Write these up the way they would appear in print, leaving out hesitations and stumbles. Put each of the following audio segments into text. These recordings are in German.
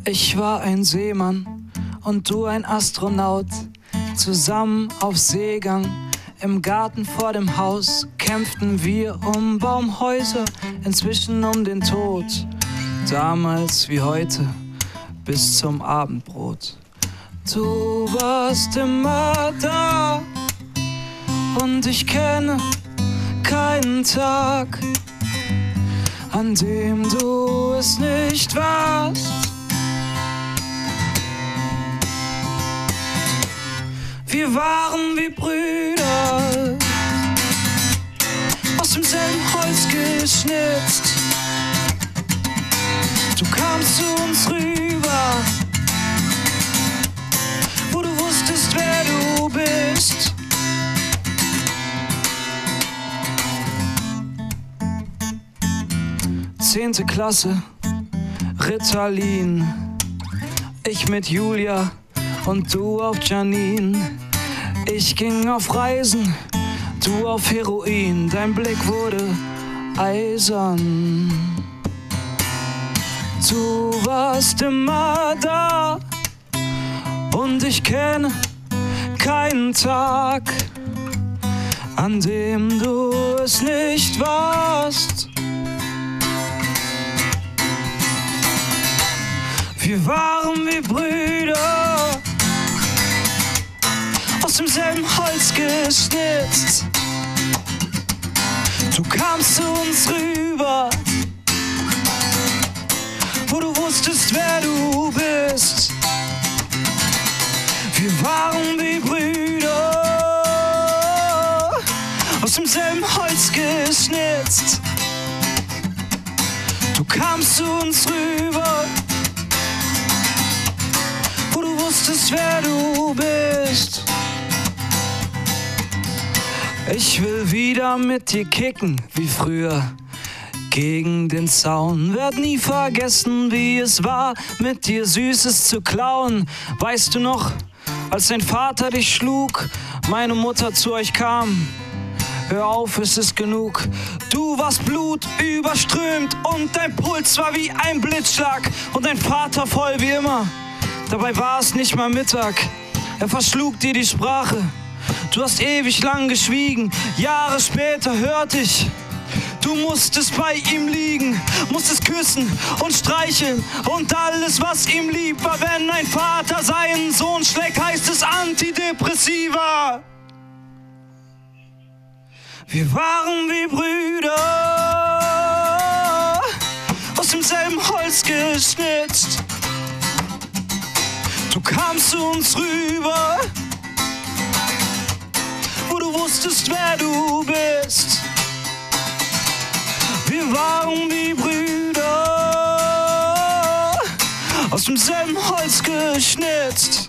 Ich war ein Seemann und du ein Astronaut. Zusammen auf Seegang, im Garten vor dem Haus kämpften wir um Baumhäuser, inzwischen um den Tod. Damals wie heute, bis zum Abendbrot. Du warst immer da und ich kenne keinen Tag, an dem du es nicht warst. Wir waren wie Brüder, aus demselben Holz geschnitzt. Du kamst zu uns rüber, wo du wusstest, wer du bist. Zehnte Klasse, Ritalin. Ich mit Julia und du auf Janine. Ich ging auf Reisen, du auf Heroin. Dein Blick wurde eisern. Du warst immer da und ich kenne keinen Tag, an dem du es nicht warst. Wir waren wie Brüder, aus demselben Holz geschnitzt. Du kamst zu uns rüber, wo du wusstest, wer du bist. Wir waren wie Brüder, aus demselben Holz geschnitzt. Du kamst zu uns rüber, wo du wusstest, wer du bist. Ich will wieder mit dir kicken, wie früher, gegen den Zaun. Werd nie vergessen, wie es war, mit dir Süßes zu klauen. Weißt du noch, als dein Vater dich schlug, meine Mutter zu euch kam? Hör auf, es ist genug. Du warst blutüberströmt und dein Puls war wie ein Blitzschlag und dein Vater voll wie immer. Dabei war es nicht mal Mittag, er verschlug dir die Sprache. Du hast ewig lang geschwiegen, Jahre später hörte ich, du musstest bei ihm liegen, musstest küssen und streicheln und alles, was ihm lieb war. Wenn ein Vater seinen Sohn schlägt, heißt es Antidepressiva. Wir waren wie Brüder, aus demselben Holz geschnitzt. Du kamst zu uns rüber, wo du wusstest, wer du bist. Wir waren wie Brüder, aus demselben Holz geschnitzt.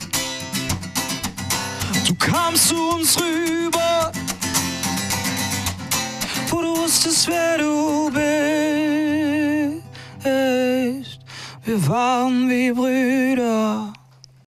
Du kamst zu uns rüber, wo du wusstest, wer du bist. Wir waren wie Brüder.